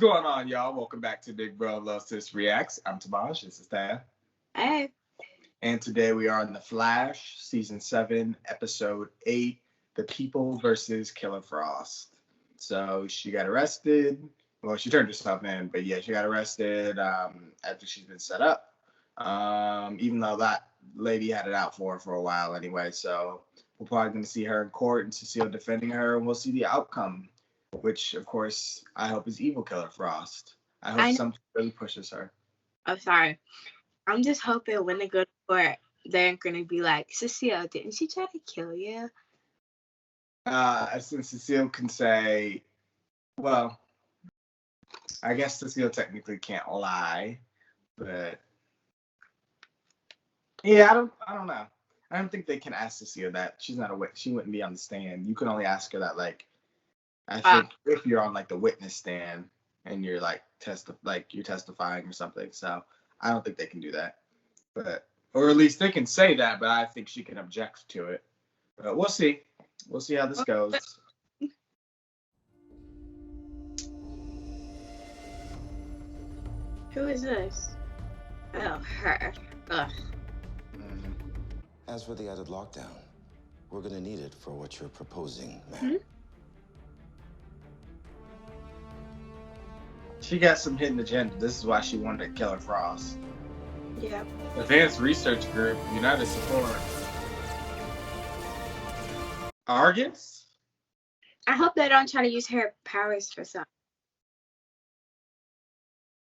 going on, y'all? Welcome back to Big Bro Love Sis Reacts. I'm Tomash. This is Thad. Hey. And today we are on The Flash, Season 7, Episode 8, The People versus Killer Frost. So she got arrested. Well, she turned herself in, but yeah, she got arrested after she's been set up. Even though that lady had it out for her for a while anyway. So we're probably going to see her in court and Cecile defending her, and we'll see the outcome, which, of course, I hope is evil Killer Frost. I hope something really pushes her. Oh, sorry. I'm just hoping when they go to court, they're going to be like, Cecile, didn't she try to kill you? Since Cecile can say, well, I guess Cecile technically can't lie, but yeah, I don't know. I don't think they can ask Cecile that. She's not a witness. She wouldn't be on the stand. You can only ask her that, like, I think if you're on like the witness stand and you're like you're testifying or something. So I don't think they can do that, or at least they can say that. But I think she can object to it. But we'll see. We'll see how this goes. Who is this? Oh, her. Ugh. As for the added lockdown, we're gonna need it for what you're proposing, ma'am. Mm-hmm. She got some hidden agenda. This is why she wanted to kill her Frost. Yeah. Advanced Research Group, United Support. Argus? I hope they don't try to use her powers for something.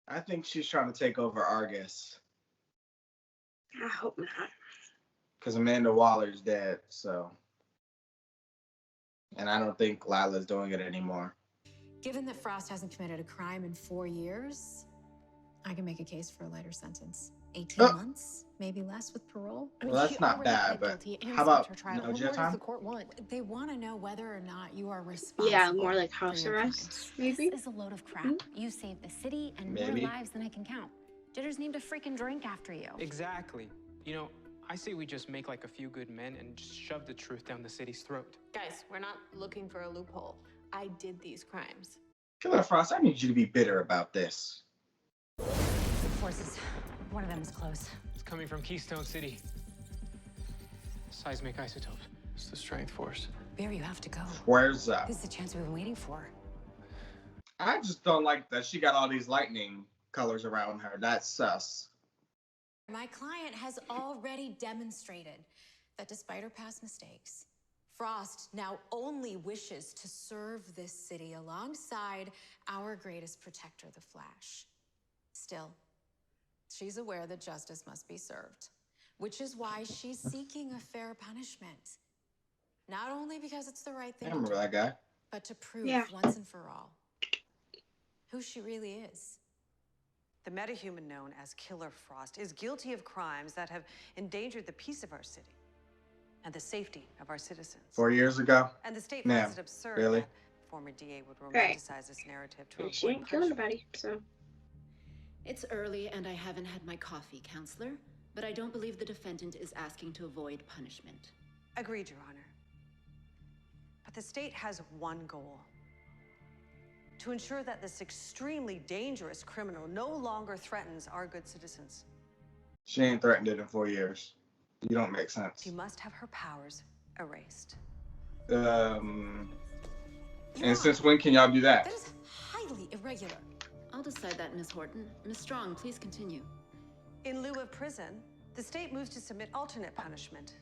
I think she's trying to take over Argus. I hope not. Because Amanda Waller's dead, so. And I don't think Lila's doing it anymore. Given that Frost hasn't committed a crime in 4 years, I can make a case for a lighter sentence. 18 months, maybe less with parole. Well, that's not bad, but how about no jail time? The court want? They want to know whether or not you are responsible. Yeah, more like house arrest, maybe. This is a load of crap. You saved the city and more lives than I can count. Jitter's named a freaking drink after you. Exactly. You know, I say we just make like a few good men and just shove the truth down the city's throat. Guys, we're not looking for a loophole. I did these crimes. Killer Frost, I need you to be bitter about this. Forces. One of them is close. It's coming from Keystone City. Seismic isotopes. It's the strength force. Barry, you have to go. Where's up? This is the chance we've been waiting for. I just don't like that she got all these lightning colors around her. That's sus. My client has already demonstrated that despite her past mistakes, Frost now only wishes to serve this city alongside our greatest protector, the Flash. Still, she's aware that justice must be served, which is why she's seeking a fair punishment. Not only because it's the right thing to do, that guy. but to prove once and for all who she really is. The metahuman known as Killer Frost is guilty of crimes that have endangered the peace of our city and the safety of our citizens. 4 years ago? And the state finds it absurd that former DA would romanticize this narrative to avoid she ain't killing anybody, so. It's early and I haven't had my coffee, counselor, but I don't believe the defendant is asking to avoid punishment. Agreed, Your Honor. But the state has one goal: to ensure that this extremely dangerous criminal no longer threatens our good citizens. She ain't threatened it in 4 years. You don't make sense. She must have her powers erased. And since when can y'all do that? That is highly irregular. I'll decide that, Ms. Horton. Ms. Strong, please continue. In lieu of prison, the state moves to submit alternate punishment.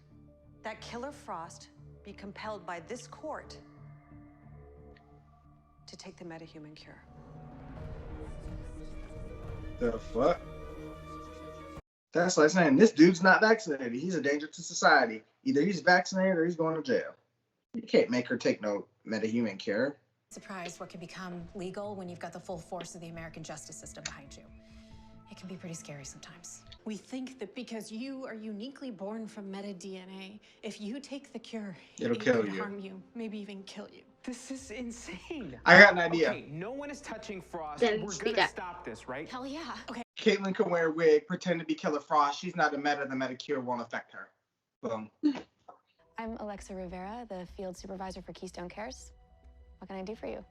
That Killer Frost be compelled by this court to take the metahuman cure. The fuck? That's like saying this dude's not vaccinated. He's a danger to society. Either he's vaccinated or he's going to jail. You can't make her take no metahuman cure. Surprised what can become legal when you've got the full force of the American justice system behind you. It can be pretty scary sometimes. We think that because you are uniquely born from meta-DNA, if you take the cure, it'll it kill could you. harm you, maybe even kill you. This is insane. I got an idea. Okay, no one is touching Frost. Then We're speak gonna up. stop this, right? Hell yeah. Okay. Caitlyn can wear a wig, pretend to be Killer Frost. She's not a meta. The meta cure won't affect her. Boom. I'm Alexa Rivera, the field supervisor for Keystone Cares. What can I do for you?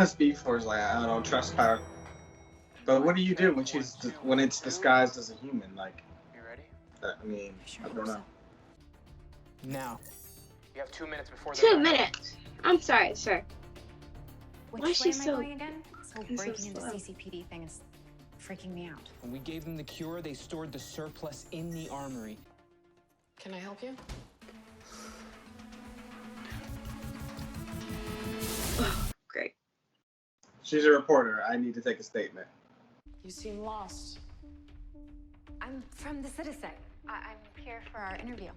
Speed Force, like, I don't trust her. But what do you do when it's disguised as a human? Like, You ready? I mean, I don't know. Now. You have 2 minutes before 2 minutes. I'm sorry, sir. Which Why is way she am so- I going again? This whole I'm so breaking into slow. CCPD thing is freaking me out. When we gave them the cure, they stored the surplus in the armory. Can I help you? Great. She's a reporter. I need to take a statement. You seem lost. I'm from the Citizen. I'm here for our interview.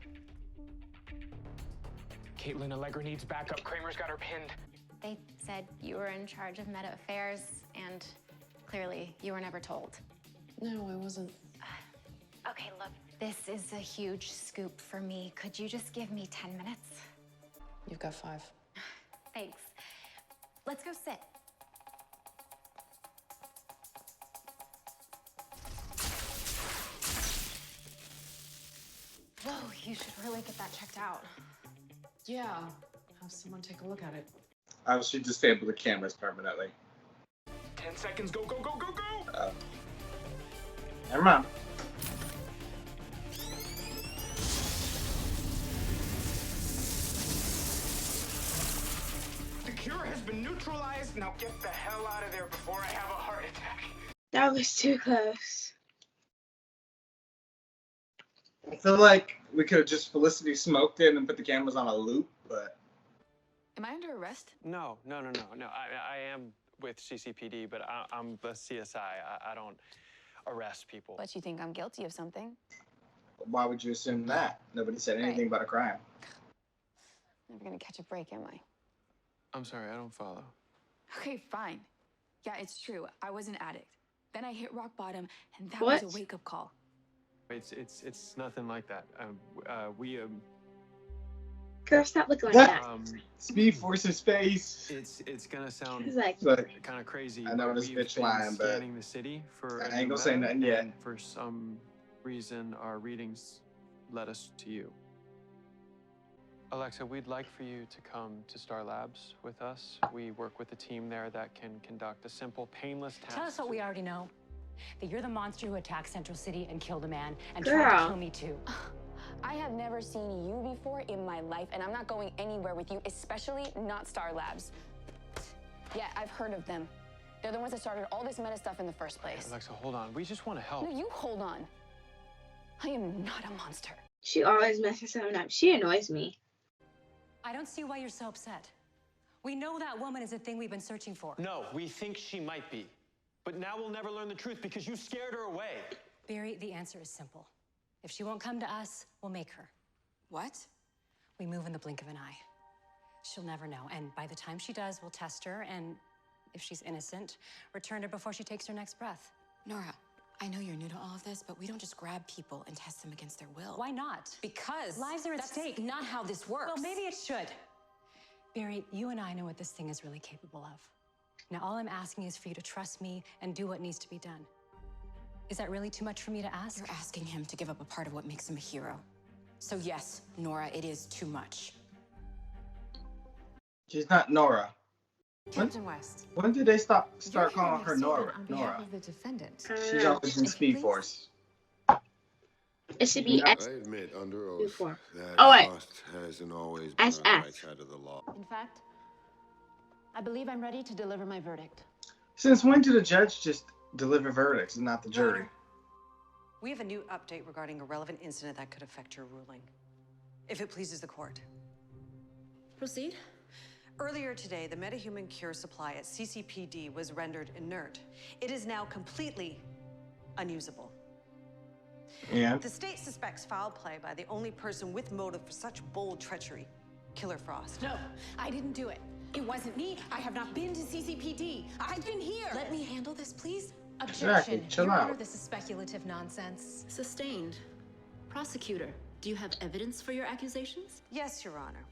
Caitlin, Allegra needs backup. Kramer's got her pinned. They said you were in charge of Meta Affairs, and clearly you were never told. No, I wasn't. Okay, look, this is a huge scoop for me. Could you just give me 10 minutes? You've got 5. Thanks. Let's go sit. Whoa, you should really get that checked out. Yeah, have someone take a look at it. I should disable the cameras permanently. 10 seconds. Go, go, go, go, go! Never mind. The cure has been neutralized. Now get the hell out of there before I have a heart attack. That was too close. I feel like we could have just Felicity smoked it and put the cameras on a loop, but Am I under arrest? No. I am with CCPD, but I'm the CSI. I don't arrest people. But you think I'm guilty of something? why would you assume that? Nobody said anything Right. about a crime. Never gonna catch a break, am I? I'm sorry, I don't follow. Okay, fine. Yeah, it's true. I was an addict. Then I hit rock bottom, and that What? was a wake-up call. It's nothing like that. Girl, stop looking like that. Speed Force's face. It's gonna sound He's like, kind of crazy. I know but this we've bitch been lying, but scanning the city for I a ain't new gonna say meta, nothing yet. and for some reason, our readings led us to you. Alexa, we'd like for you to come to Star Labs with us. We work with a team there that can conduct a simple, painless task. Tell us what we already know. That you're the monster who attacked Central City and killed a man and Girl. tried to kill me too. I have never seen you before in my life, and I'm not going anywhere with you, especially not Star Labs. Yeah, I've heard of them. They're the ones that started all this meta stuff in the first place. Alexa, hold on. We just want to help. No, you hold on. I am not a monster. she always messes something up. She annoys me. I don't see why you're so upset. We know that woman is a thing we've been searching for. No, we think she might be. But now we'll never learn the truth because you scared her away. Barry, the answer is simple. If she won't come to us, we'll make her. What? We move in the blink of an eye. She'll never know, and by the time she does, we'll test her, and if she's innocent, return her before she takes her next breath. Nora, I know you're new to all of this, but we don't just grab people and test them against their will. Why not? Because Lives are at that's stake. not how this works. Well, maybe it should. Barry, you and I know what this thing is really capable of. Now, all I'm asking is for you to trust me and do what needs to be done. Is that really too much for me to ask? You're asking him to give up a part of what makes him a hero. So yes, Nora, it is too much. She's not Nora. Captain West. When did they start You're calling here her to Nora? on behalf Nora. of the defendant. She's always in Speed Force. It should be I S. admit under oath Before. that Oh, wait. Frost hasn't always been on the SF. right side of the law. In fact, I believe I'm ready to deliver my verdict. Since when did the judge just deliver verdicts and not the jury? We have a new update regarding a relevant incident that could affect your ruling, if it pleases the court. Proceed. Earlier today, the metahuman cure supply at CCPD was rendered inert. It is now completely unusable. Yeah. The state suspects foul play by the only person with motive for such bold treachery, Killer Frost. No, I didn't do it. It wasn't me. I have not been to CCPD. I've been here. Let me handle this, please. Objection. Chill Your out. Honor, this is speculative nonsense. Sustained. Prosecutor, do you have evidence for your accusations? Yes, Your Honor.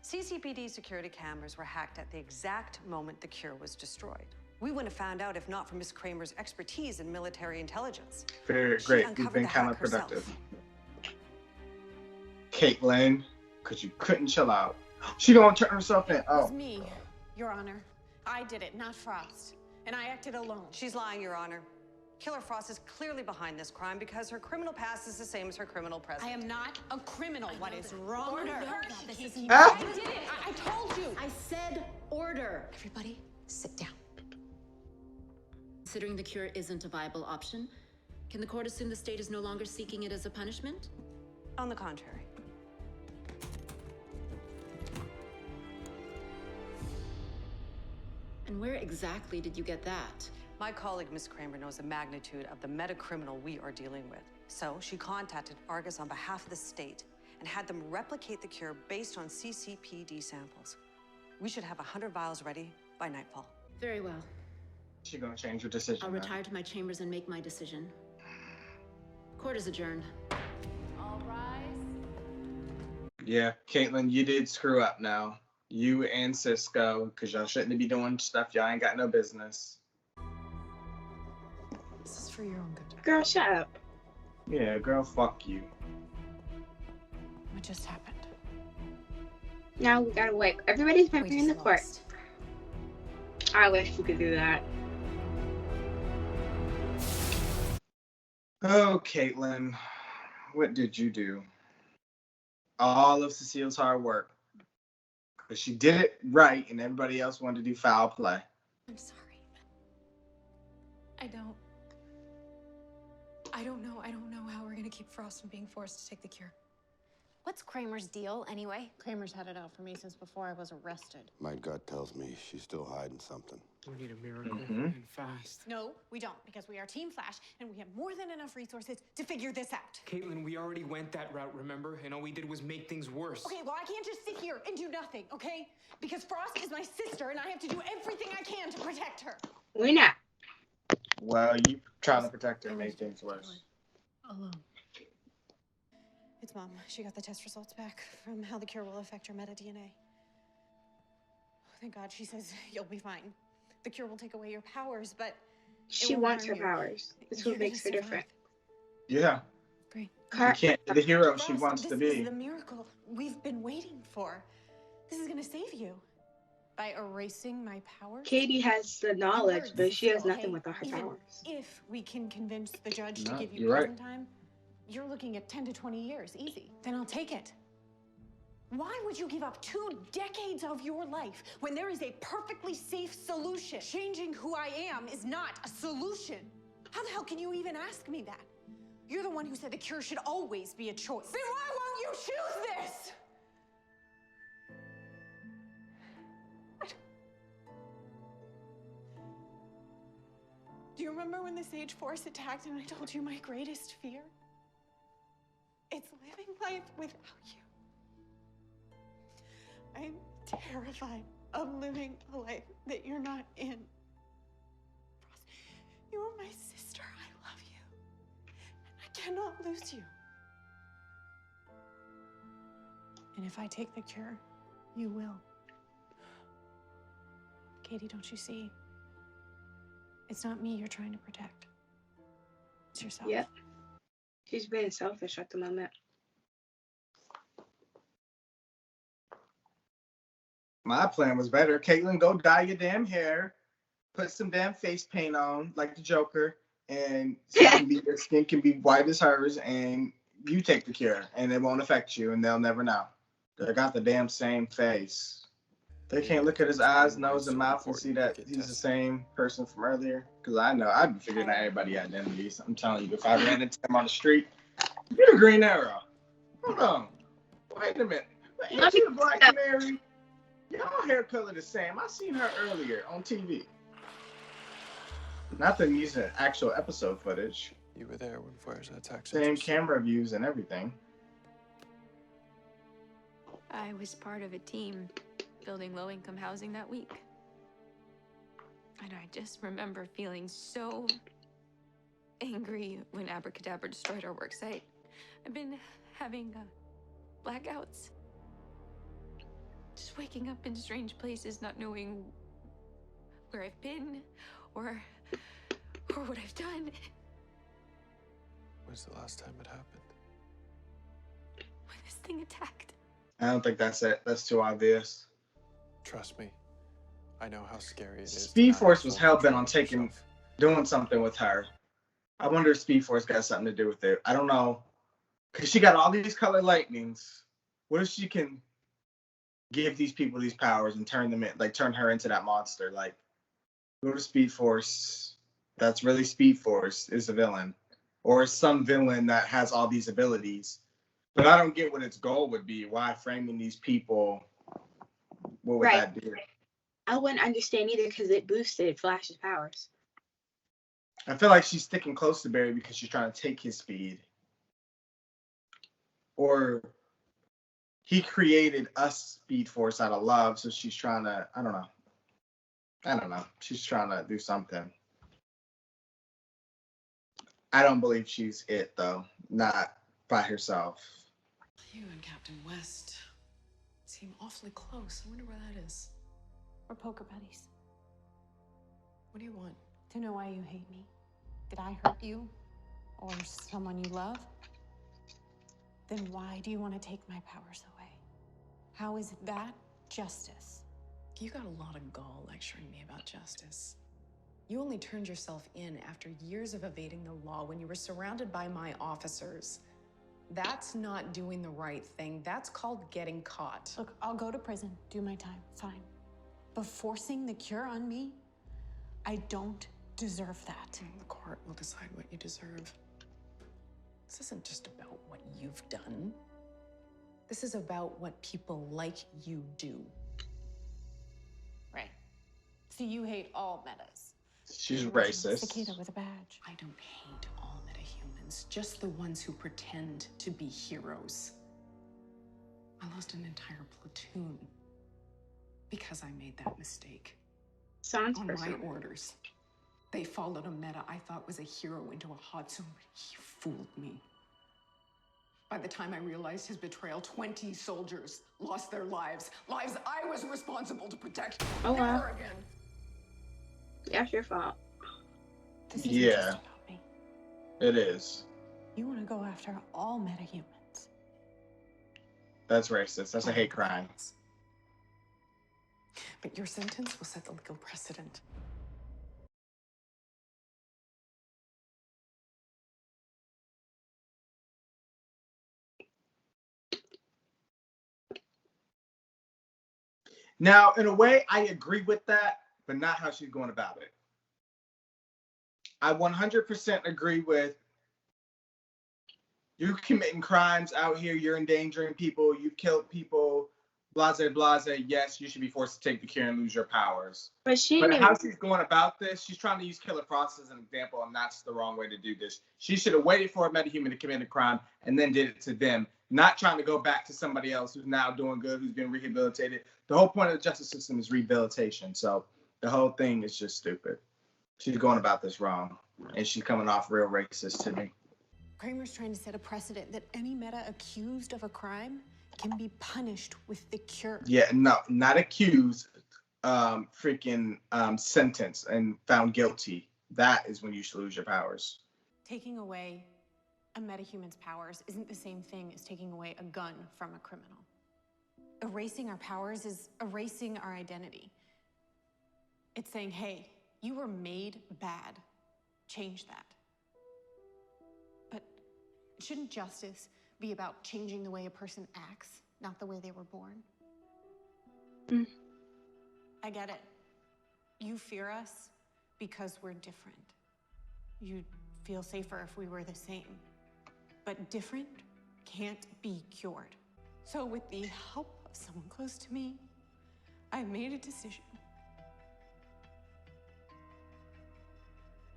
CCPD security cameras were hacked at the exact moment the cure was destroyed. We wouldn't have found out if not for Miss Kramer's expertise in military intelligence. Very She great. You've uncovered been the hack counterproductive. herself. Caitlin, because you couldn't chill out. She gonna turn herself in. It Oh. was me, Your Honor. I did it, not Frost. And I acted alone. She's lying, Your Honor. Killer Frost is clearly behind this crime because her criminal past is the same as her criminal present. I am not a criminal. What is wrong with her? This is I did it. I told you. I said order. Everybody, sit down. Considering the cure isn't a viable option, can the court assume the state is no longer seeking it as a punishment? On the contrary. And where exactly did you get that? My colleague, Miss Kramer, knows the magnitude of the meta-criminal we are dealing with. So she contacted Argus on behalf of the state and had them replicate the cure based on CCPD samples. We should have 100 vials ready by nightfall. Very well. She's gonna change her decision. I'll now. retire to my chambers and make my decision. Court is adjourned. All rise. Yeah, Caitlin, you did screw up now. You and Cisco, because y'all shouldn't be doing stuff y'all ain't got no business. This is for your own good. Girl, shut up. Yeah, girl, fuck you. What just happened? Now we gotta wait. Everybody's We preparing the just court. lost. I wish we could do that. Oh, Caitlin, what did you do? All of Cecile's hard work. But she did it right, and everybody else wanted to do foul play. I'm sorry. I don't know. I don't know how we're gonna keep Frost from being forced to take the cure. What's Kramer's deal, anyway? Kramer's had it out for me since before I was arrested. My gut tells me she's still hiding something. We need a miracle and fast. No, we don't, because we are Team Flash, and we have more than enough resources to figure this out. Caitlin, we already went that route, remember? And all we did was make things worse. Okay, well, I can't just sit here and do nothing, okay? Because Frost is my sister, and I have to do everything I can to protect her. We're not. Well, you trying to protect her and make things worse. Alone. It's Mom. She got the test results back from how the cure will affect your meta-DNA. Oh, thank God. She says you'll be fine. The cure will take away your powers, but She wants her powers. That's what makes her different. Yeah. Great. You can't be the hero she Frost, wants to This be. is the miracle we've been waiting for. This is gonna save you. By erasing my powers? Katie has the knowledge, but she has nothing without her Even powers. if we can convince the judge No, to give you you're right. prison time, you're looking at 10 to 20 years, easy. Then I'll take it. Why would you give up 2 decades of your life when there is a perfectly safe solution? Changing who I am is not a solution. How the hell can you even ask me that? You're the one who said the cure should always be a choice. Then why won't you choose this? Do you remember when the Sage Force attacked and I told you my greatest fear? It's living life without you. I'm terrified of living a life that you're not in. Frost, you are my sister. I love you. And I cannot lose you. And if I take the cure, you will. Katie, don't you see? It's not me you're trying to protect. It's yourself. Yep. She's being selfish at the moment. My plan was better. Caitlin, go dye your damn hair, put some damn face paint on like the Joker, and your skin can be white as hers, and you take the cure, and it won't affect you, and they'll never know. They got the damn same face. They can't look at his eyes, nose, and mouth and see that he's the same person from earlier. Because I know I'd be figuring out everybody's identities. I'm telling you, if I ran into him on the street, you're the Green Arrow. Hold on. Wait a minute. Ain't you the Black Canary? Y'all hair color the same. I seen her earlier on TV. Not that I'm using actual episode footage. You were there when Fires attacked. Same camera views and everything. I was part of a team building low-income housing that week. And I just remember feeling so angry when Abracadabra destroyed our work site. I've been having blackouts. Just waking up in strange places, not knowing where I've been or what I've done. When's the last time it happened? When this thing attacked. I don't think that's it. That's too obvious. Trust me, I know how scary it is. Speed Force was hell bent on doing something with her. I wonder if Speed Force got something to do with it. I don't know. Because she got all these color lightnings. What if she can give these people these powers and turn her into that monster? Like, go to Speed Force. That's really Speed Force is a villain. Or some villain that has all these abilities. But I don't get what its goal would be. Why framing these people? What would that do? I wouldn't understand either because it boosted Flash's powers. I feel like she's sticking close to Barry because she's trying to take his speed. Or he created a Speed Force out of love, so she's trying to, I don't know. She's trying to do something. I don't believe she's it, though. Not by herself. You and Captain West seem awfully close. I wonder where that is. We're poker buddies. What do you want? To know why you hate me. Did I hurt you? Or someone you love? Then why do you want to take my powers away? How is that justice? You got a lot of gall lecturing me about justice. You only turned yourself in after years of evading the law when you were surrounded by my officers. That's not doing the right thing. That's called getting caught. Look, I'll go to prison, do my time, fine. But forcing the cure on me, I don't deserve that. The court will decide what you deserve. This isn't just about what you've done. This is about what people like you do. Right. So you hate all metas. She's You're racist. a cicada with a badge. I don't hate all metahumans, just the ones who pretend to be heroes. I lost an entire platoon because I made that mistake. Sounds on personal. my orders. They followed a meta I thought was a hero into a hot zone, but he fooled me. By the time I realized his betrayal, 20 soldiers lost their lives. Lives I was responsible to protect. Oh, wow. Never again. Yeah, it's your fault. This isn't Yeah. just about me. It is. You want to go after all metahumans. That's racist. That's a hate crime. But your sentence will set the legal precedent. Now, in a way, I agree with that, but not how she's going about it. I 100% agree with you committing crimes out here, you're endangering people, you've killed people, blase, blase. Yes, you should be forced to take the cure and lose your powers. But how she's going about this, she's trying to use Killer Frost as an example, and that's the wrong way to do this. She should have waited for a metahuman to commit a crime and then did it to them, not trying to go back to somebody else who's now doing good, who's been rehabilitated. The whole point of the justice system is rehabilitation, so the whole thing is just stupid. She's going about this wrong, and she's coming off real racist to me. Kramer's trying to set a precedent that any meta accused of a crime can be punished with the cure. Yeah, no, not accused, sentenced and found guilty. That is when you should lose your powers. Taking away a metahuman's powers isn't the same thing as taking away a gun from a criminal. Erasing our powers is erasing our identity. It's saying, hey, you were made bad. Change that. But shouldn't justice be about changing the way a person acts, not the way they were born? I get it. You fear us because we're different. You'd feel safer if we were the same. But different can't be cured. So with the help of someone close to me, I made a decision.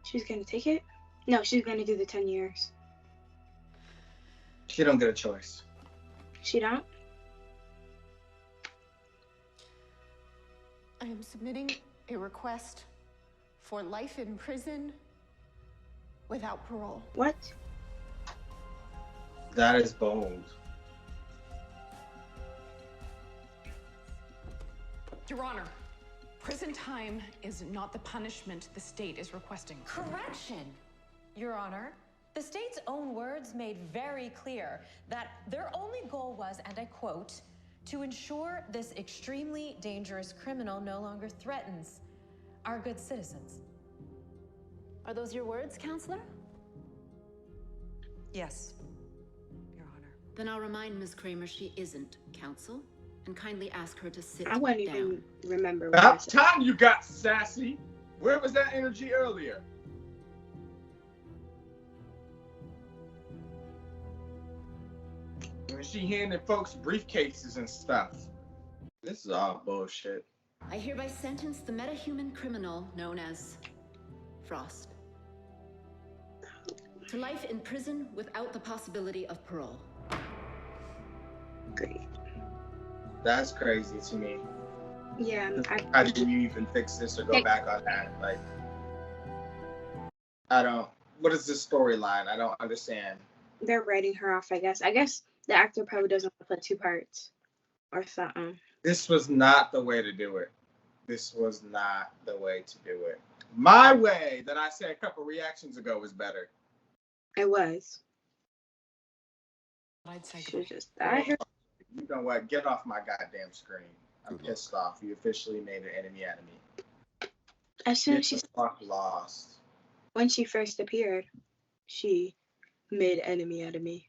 She's gonna take it? No, she's gonna do the 10 years. She don't get a choice. She don't? I am submitting a request for life in prison without parole. What? That is bold. Your Honor, prison time is not the punishment the state is requesting. Correction, Your Honor. The state's own words made very clear that their only goal was, and I quote, to ensure this extremely dangerous criminal no longer threatens our good citizens. Are those your words, Counselor? Yes, Your Honor. Then I'll remind Ms. Kramer she isn't counsel, and kindly ask her to sit I wouldn't down. even remember what I About said. time you got sassy. Where was that energy earlier? When she handed folks briefcases and stuff. This is all bullshit. I hereby sentence the metahuman criminal known as Frost to life in prison without the possibility of parole. Great. That's crazy to me. Yeah, How do you even fix this or go back on that? Like, I don't. What is this storyline? I don't understand. they're writing her off, I guess. I guess the actor probably doesn't want to play two parts or something. This was not the way to do it. This was not the way to do it. My way that I said a couple reactions ago was better. It was. I'd say She just died. You know what? Get off my goddamn screen. I'm pissed off. You officially made an enemy out of me. As soon Get as she the fuck lost. when she first appeared, she made enemy out of me.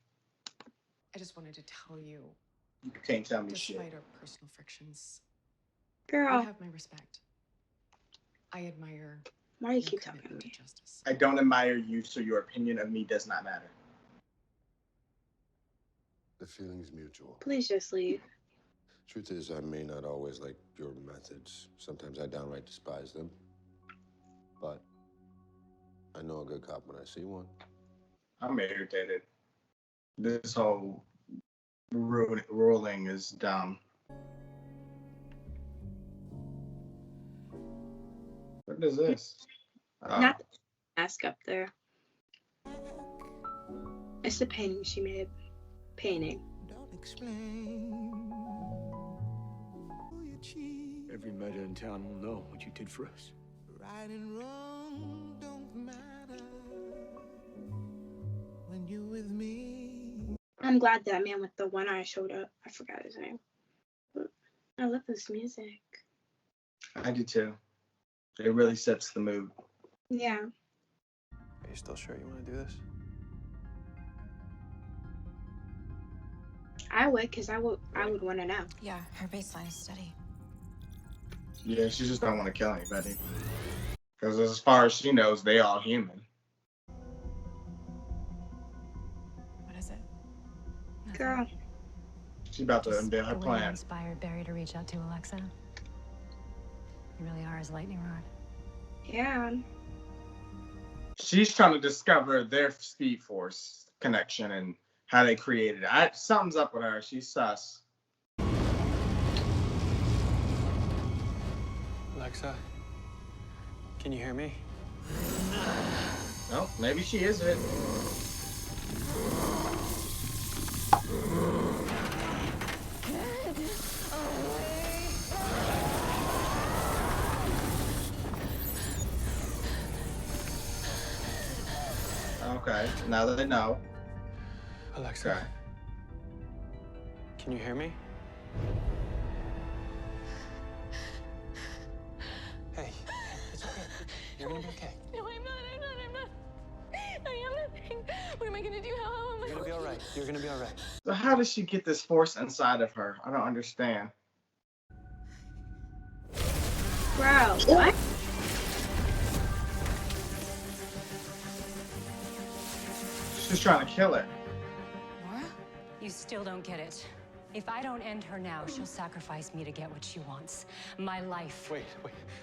I just wanted to tell you, You can't tell me despite shit. our personal frictions, Girl. you have my respect. I admire Why do you your keep talking to commitment me? to justice. I don't admire you, so your opinion of me does not matter. The feeling's mutual. Please just leave. Truth is, I may not always like your methods. Sometimes I downright despise them. But I know a good cop when I see one. I'm irritated. This whole ruling is dumb. What is this? Not the mask up there. It's the painting she made. Painting. Every murder in town will know what you did for us. Right and wrong don't matter when you're with me. I'm glad that man with the one eye showed up. I forgot his name. But I love this music. I do too. It really sets the mood. Yeah. Are you still sure you want to do this? I would, because I would want to know. Yeah, her baseline is steady. Yeah, she just don't want to kill anybody. Because as far as she knows, they all human. What is it? Girl. She's about to Just unveil her the way you plan. inspired Barry to reach out to Alexa. You really are his lightning rod. Yeah. She's trying to discover their Speed Force connection and how they created it. Something's up with her. She's sus. Alexa, can you hear me? No, maybe she is it. Okay, now that they know. Alexa, Okay. can you hear me? Hey, it's okay. You're gonna be okay. No, I'm not. I am nothing. What am I gonna do? How am I? You're gonna be all right. You're gonna be all right. So how does she get this force inside of her? I don't understand. Bro, what? She's trying to kill her. Nora? You still don't get it. If I don't end her now, she'll sacrifice me to get what she wants. My life. Wait.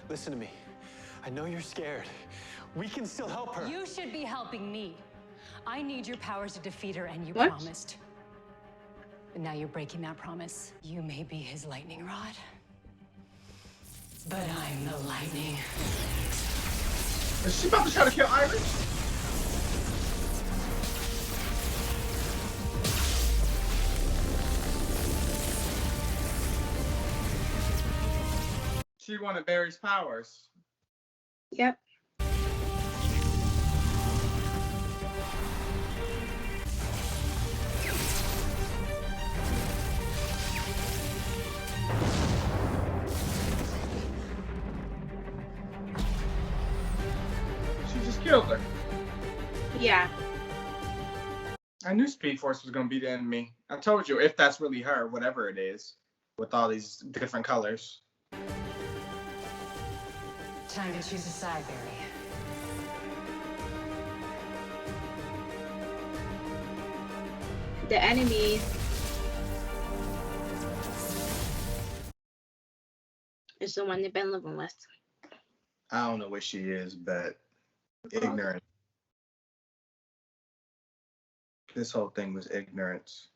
Listen to me. I know you're scared. We can still help her. You should be helping me. I need your powers to defeat her, and you What? promised. But now you're breaking that promise. You may be his lightning rod, but I'm the lightning. Is she about to try to kill Iris? She wanted Barry's powers. Yep. Yeah. I knew Speed Force was going to be the enemy. I told you, if that's really her, whatever it is, with all these different colors. Time to choose a side, Barry. The enemy is the one they've been living with. I don't know what she is, but ignorant. This whole thing was ignorance.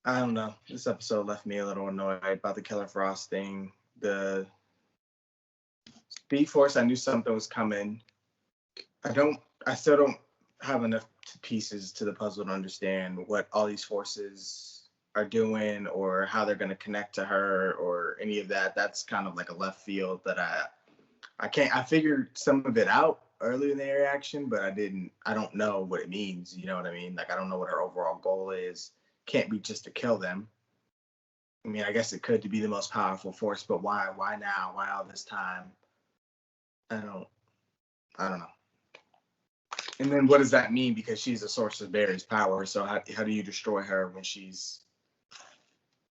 I don't know. This episode left me a little annoyed about the Killer Frost thing. The Speed Force, I knew something was coming. I still don't have enough pieces to the puzzle to understand what all these forces are doing or how they're going to connect to her or any of that. That's kind of like a left field that I figured some of it out early in the reaction, but I don't know what it means. You know what I mean? Like, I don't know what her overall goal is. Can't be just to kill them. I mean, I guess it could to be the most powerful force, but why? Why now? Why all this time? I don't know. And then what does that mean? Because she's a source of Barry's power. So how do you destroy her when she's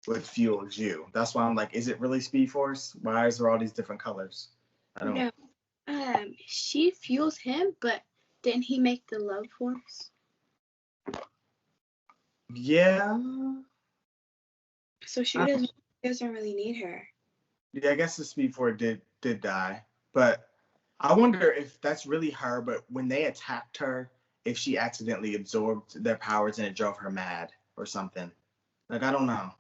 what fuels you? That's why I'm like, is it really Speed Force? Why is there all these different colors? I don't. No. She fuels him, but didn't he make the love force? Yeah. So she doesn't really need her. Yeah, I guess the Speed Force did die, but I wonder if that's really her. But when they attacked her, if she accidentally absorbed their powers and it drove her mad or something. Like, I don't know.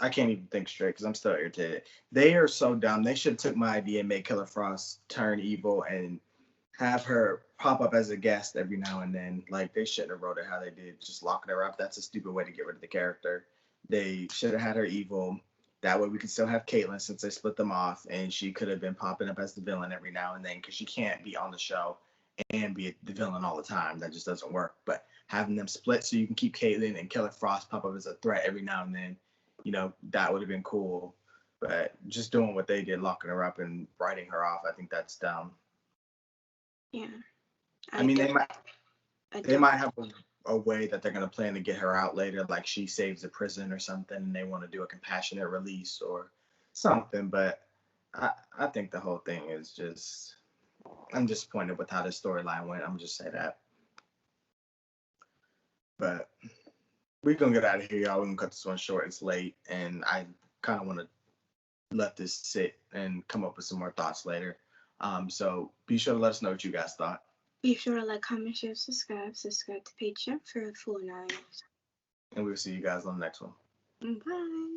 I can't even think straight because I'm still irritated. They are so dumb. They should have took my idea and made Killer Frost turn evil and have her pop up as a guest every now and then. Like, they shouldn't have wrote it how they did, just locking her up. That's a stupid way to get rid of the character. They should have had her evil. That way we could still have Caitlin since they split them off, and she could have been popping up as the villain every now and then because she can't be on the show and be the villain all the time. That just doesn't work. But having them split so you can keep Caitlin and Killer Frost pop up as a threat every now and then, that would have been cool. But just doing what they did, locking her up and writing her off, I think that's dumb. Yeah. I mean, they might have a way that they're going to plan to get her out later, like she saves a prison or something, and they want to do a compassionate release or something. But I think the whole thing is just, I'm disappointed with how the storyline went. I'm just say that. But we're going to get out of here, y'all. We're going to cut this one short. It's late, and I kind of want to let this sit and come up with some more thoughts later. So be sure to let us know what you guys thought. Be sure to like, comment, share, subscribe to Patreon for full knowledge. And we'll see you guys on the next one. Bye.